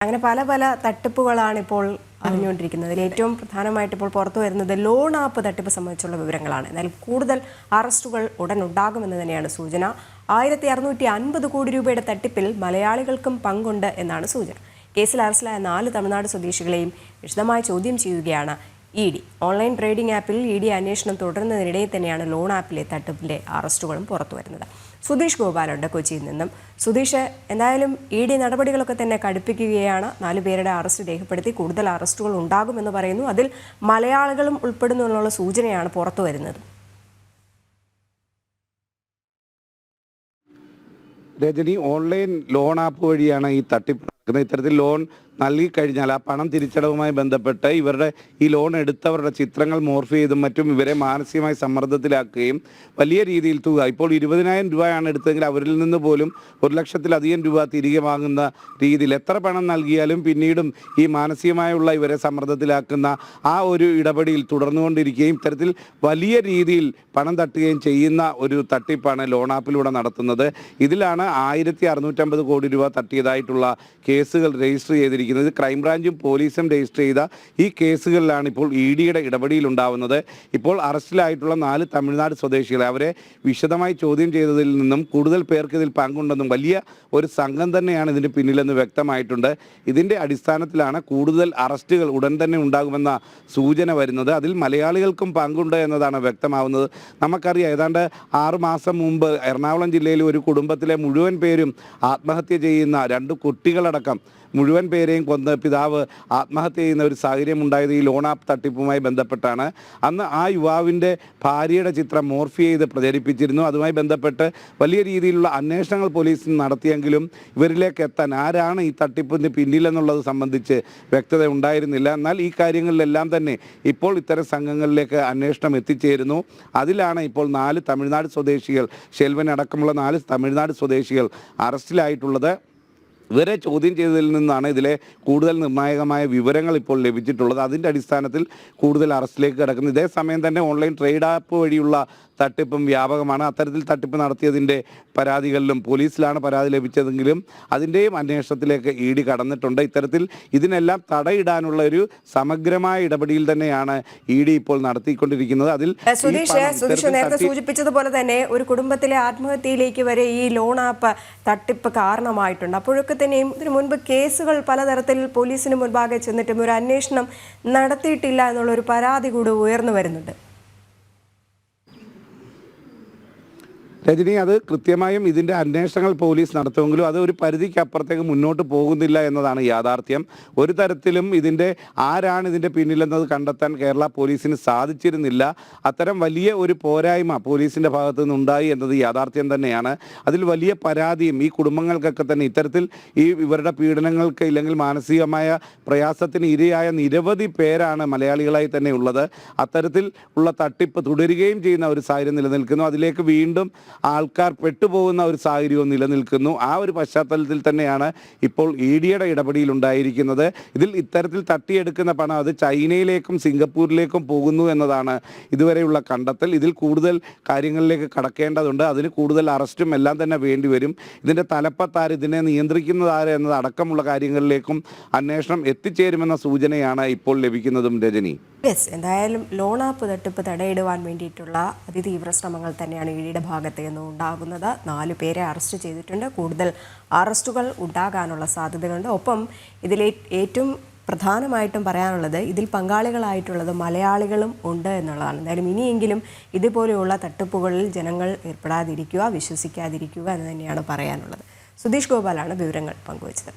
അങ്ങനെ പല പല തട്ടിപ്പുകളാണ് ഇപ്പോൾ അറിഞ്ഞുകൊണ്ടിരിക്കുന്നത്. അതിൽ ഏറ്റവും പ്രധാനമായിട്ട് ഇപ്പോൾ പുറത്തു വരുന്നത് ലോൺ ആപ്പ് തട്ടിപ്പ് സംബന്ധിച്ചുള്ള വിവരങ്ങളാണ്. എന്നാൽ കൂടുതൽ അറസ്റ്റുകൾ ഉടൻ ഉണ്ടാകുമെന്ന് തന്നെയാണ് സൂചന. 1650 കോടി രൂപയുടെ തട്ടിപ്പിൽ മലയാളികൾക്കും പങ്കുണ്ട് എന്നാണ് സൂചന. കേസിൽ അറസ്റ്റിലായ 4 തമിഴ്നാട് സ്വദേശികളെയും വിശദമായി ചോദ്യം ചെയ്യുകയാണ് ED. ഓൺലൈൻ ട്രേഡിംഗ് ആപ്പിൽ ED അന്വേഷണം തുടരുന്നതിനിടെ തന്നെയാണ് ലോൺ ആപ്പിലെ തട്ടിപ്പിലെ അറസ്റ്റുകളും പുറത്തു വരുന്നത്. സുധീഷ് ഗോപാലുണ്ട് കൊച്ചിയിൽ നിന്നും. സുധീഷ്, എന്തായാലും ED നടപടികളൊക്കെ തന്നെ കടുപ്പിക്കുകയാണ്. 4 പേരുടെ അറസ്റ്റ് രേഖപ്പെടുത്തി കൂടുതൽ അറസ്റ്റുകൾ ഉണ്ടാകുമെന്ന് പറയുന്നു. അതിൽ മലയാളികളും ഉൾപ്പെടുന്നു എന്നുള്ള സൂചനയാണ് പുറത്തു വരുന്നത്. രജനി, ഓൺലൈൻ ലോൺ ആപ്പ് വഴിയാണ് ഈ തട്ടിപ്പ് നടക്കുന്നത്. ഇത്തരത്തിൽ ലോൺ നൽകിക്കഴിഞ്ഞാൽ ആ പണം തിരിച്ചടവുമായി ബന്ധപ്പെട്ട് ഇവരുടെ ഈ ലോൺ എടുത്തവരുടെ ചിത്രങ്ങൾ മോർഫ് ചെയ്തും മറ്റും ഇവരെ മാനസികമായി സമ്മർദ്ദത്തിലാക്കുകയും വലിയ രീതിയിൽ തുക, ഇപ്പോൾ 20,000 രൂപയാണ് എടുത്തതെങ്കിൽ അവരിൽ നിന്ന് പോലും 1,00,000-ലധികം രൂപ തിരികെ വാങ്ങുന്ന രീതിയിൽ എത്ര പണം നൽകിയാലും പിന്നീടും ഈ മാനസികമായുള്ള ഇവരെ സമ്മർദ്ദത്തിലാക്കുന്ന ആ ഒരു ഇടപെടിയിൽ തുടർന്നുകൊണ്ടിരിക്കുകയും ഇത്തരത്തിൽ വലിയ രീതിയിൽ പണം തട്ടുകയും ചെയ്യുന്ന ഒരു തട്ടിപ്പാണ് ലോൺ ആപ്പിലൂടെ നടത്തുന്നത്. ഇതിലാണ് 1650 കോടി രൂപ തട്ടിയതായിട്ടുള്ള കേസുകൾ രജിസ്റ്റർ ചെയ്തിരിക്കുന്നത്. ക്രൈംബ്രാഞ്ചും പോലീസും രജിസ്റ്റർ ചെയ്ത ഈ കേസുകളിലാണ് ഇപ്പോൾ EDയുടെ ഇടപെടലുണ്ടാവുന്നത്. ഇപ്പോൾ അറസ്റ്റിലായിട്ടുള്ള 4 തമിഴ്നാട് സ്വദേശികളെ അവരെ വിശദമായി ചോദ്യം ചെയ്തതിൽ നിന്നും കൂടുതൽ പേർക്ക് ഇതിൽ പങ്കുണ്ടെന്നും വലിയ ഒരു സംഘം തന്നെയാണ് ഇതിന് പിന്നിലെന്ന് വ്യക്തമായിട്ടുണ്ട്. ഇതിൻ്റെ അടിസ്ഥാനത്തിലാണ് കൂടുതൽ അറസ്റ്റുകൾ ഉടൻ തന്നെ ഉണ്ടാകുമെന്ന സൂചന വരുന്നത്. അതിൽ മലയാളികൾക്കും പങ്കുണ്ട് എന്നതാണ് വ്യക്തമാവുന്നത്. നമുക്കറിയാം, ഏതാണ്ട് 6 മാസം മുമ്പ് എറണാകുളം ജില്ലയിൽ ഒരു കുടുംബത്തിലെ മുഴുവൻ പേരും ആത്മഹത്യ ചെയ്യുന്ന 2 കുട്ടികളടക്കം മുഴുവൻ പേരെയും കൊന്ന് പിതാവ് ആത്മഹത്യ ചെയ്യുന്ന ഒരു സാഹചര്യം ഉണ്ടായത് ഈ ലോൺ ആപ്പ് തട്ടിപ്പുമായി ബന്ധപ്പെട്ടാണ്. അന്ന് ആ യുവാവിൻ്റെ ഭാര്യയുടെ ചിത്രം മോർഫ് ചെയ്ത് പ്രചരിപ്പിച്ചിരുന്നു. അതുമായി ബന്ധപ്പെട്ട് വലിയ രീതിയിലുള്ള അന്വേഷണങ്ങൾ പോലീസ് നടത്തിയെങ്കിലും ഇവരിലേക്ക് എത്താൻ ആരാണ് ഈ തട്ടിപ്പിന് പിന്നിലെന്നുള്ളത് സംബന്ധിച്ച് വ്യക്തത ഉണ്ടായിരുന്നില്ല. എന്നാൽ ഈ കാര്യങ്ങളിലെല്ലാം തന്നെ ഇപ്പോൾ ഇത്തരം സംഘങ്ങളിലേക്ക് അന്വേഷണം എത്തിച്ചേരുന്നു. അതിലാണ് ഇപ്പോൾ 4 തമിഴ്നാട് സ്വദേശികൾ, ഷെൽവൻ അടക്കമുള്ള 4 തമിഴ്നാട് സ്വദേശികൾ അറസ്റ്റിലായിട്ടുള്ളത്. ഇവരെ ചോദ്യം ചെയ്തതിൽ നിന്നാണ് ഇതിലെ കൂടുതൽ നിർണായകമായ വിവരങ്ങൾ ഇപ്പോൾ ലഭിച്ചിട്ടുള്ളത്. അതിൻ്റെ അടിസ്ഥാനത്തിൽ കൂടുതൽ അറസ്റ്റിലേക്ക് കിടക്കുന്നു. ഇതേ സമയം തന്നെ ഓൺലൈൻ ട്രേഡ് ആപ്പ് വഴിയുള്ള തട്ടിപ്പും വ്യാപകമാണ്. അത്തരത്തിൽ തട്ടിപ്പ് നടത്തിയതിൻ്റെ പരാതികളിലും പോലീസിലാണ് പരാതി ലഭിച്ചതെങ്കിലും അതിൻ്റെയും അന്വേഷണത്തിലേക്ക് ED കടന്നിട്ടുണ്ട്. ഇത്തരത്തിൽ ഇതിനെല്ലാം തടയിടാനുള്ള ഒരു സമഗ്രമായ ഇടപെടൽ തന്നെയാണ് ED ഇപ്പോൾ നടത്തിക്കൊണ്ടിരിക്കുന്നത്. അതിൽ സുധീഷ് നേരത്തെ സൂചിപ്പിച്ചതുപോലെ തന്നെ ഒരു കുടുംബത്തിലെ ആത്മഹത്യയിലേക്ക് വരെ ഈ ലോൺ ആപ്പ് തട്ടിപ്പ് കാരണമായിട്ടുണ്ട്. അപ്പോഴൊക്കെ തന്നെയും ഇതിനു മുൻപ് കേസുകൾ പലതരത്തിൽ പോലീസിന് മുൻപാകെ ചെന്നിട്ടും ഒരു അന്വേഷണം നടത്തിയിട്ടില്ല എന്നുള്ളൊരു പരാതി കൂടി ഉയർന്നു വരുന്നുണ്ട്. രജനി, അത് കൃത്യമായും ഇതിൻ്റെ അന്വേഷണങ്ങൾ പോലീസ് നടത്തുമെങ്കിലും അത് ഒരു പരിധിക്കപ്പുറത്തേക്ക് മുന്നോട്ട് പോകുന്നില്ല എന്നതാണ് യാഥാർത്ഥ്യം. ഒരു തരത്തിലും ഇതിൻ്റെ ആരാണ് ഇതിൻ്റെ പിന്നിലെന്നത് കണ്ടെത്താൻ കേരള പോലീസിന് സാധിച്ചിരുന്നില്ല. അത്തരം വലിയ ഒരു പോരായ്മ പോലീസിൻ്റെ ഭാഗത്തു നിന്നുണ്ടായി എന്നത് യാഥാർത്ഥ്യം തന്നെയാണ്. അതിൽ വലിയ പരാതിയും ഈ കുടുംബങ്ങൾക്കൊക്കെ തന്നെ ഇത്തരത്തിൽ ഈ ഇവരുടെ പീഡനങ്ങൾക്ക് ഇല്ലെങ്കിൽ മാനസികമായ പ്രയാസത്തിന് ഇരയായ നിരവധി പേരാണ് മലയാളികളായി തന്നെ ഉള്ളത്. അത്തരത്തിൽ ഉള്ള തട്ടിപ്പ് തുടരുകയും ചെയ്യുന്ന ഒരു സാഹചര്യം നിലനിൽക്കുന്നു. അതിലേക്ക് വീണ്ടും ആൾക്കാർ പെട്ടുപോകുന്ന ഒരു സാഹചര്യവും നിലനിൽക്കുന്നു. ആ ഒരു പശ്ചാത്തലത്തിൽ തന്നെയാണ് ഇപ്പോൾ EDയുടെ ഇടപെടലുണ്ടായിരിക്കുന്നത്. ഇതിൽ ഇത്തരത്തിൽ തട്ടിയെടുക്കുന്ന പണം അത് ചൈനയിലേക്കും സിംഗപ്പൂരിലേക്കും പോകുന്നു എന്നതാണ് ഇതുവരെയുള്ള കണ്ടെത്തൽ. ഇതിൽ കൂടുതൽ കാര്യങ്ങളിലേക്ക് കടക്കേണ്ടതുണ്ട്. അതിന് കൂടുതൽ അറസ്റ്റും എല്ലാം തന്നെ വേണ്ടിവരും. ഇതിൻ്റെ തലപ്പത്താര്, ഇതിനെ നിയന്ത്രിക്കുന്നതാര് എന്നത് അടക്കമുള്ള കാര്യങ്ങളിലേക്കും അന്വേഷണം എത്തിച്ചേരുമെന്ന സൂചനയാണ് ഇപ്പോൾ ലഭിക്കുന്നതും രജനി. എന്തായാലും ലോൺ ആപ്പ് തട്ടിപ്പ് തടയിടുവാൻ വേണ്ടിയിട്ടുള്ള അതിതീവ്ര ശ്രമങ്ങൾ തന്നെയാണ് EDയുടെ ഭാഗത്ത് നിന്ന് ഉണ്ടാകുന്നത്. 4 പേരെ അറസ്റ്റ് ചെയ്തിട്ടുണ്ട്. കൂടുതൽ അറസ്റ്റുകൾ ഉണ്ടാകാനുള്ള സാധ്യതകളുണ്ട്. ഒപ്പം ഇതിൽ ഏറ്റവും പ്രധാനമായിട്ടും പറയാനുള്ളത് ഇതിൽ പങ്കാളികളായിട്ടുള്ളത് മലയാളികളും ഉണ്ട് എന്നുള്ളതാണ്. എന്തായാലും ഇനിയെങ്കിലും ഇതുപോലെയുള്ള തട്ടിപ്പുകളിൽ ജനങ്ങൾ ഏർപ്പെടാതിരിക്കുക, വിശ്വസിക്കാതിരിക്കുക എന്ന് തന്നെയാണ് പറയാനുള്ളത്. സുധീഷ് ഗോപാലാണ് വിവരങ്ങൾ പങ്കുവച്ചത്.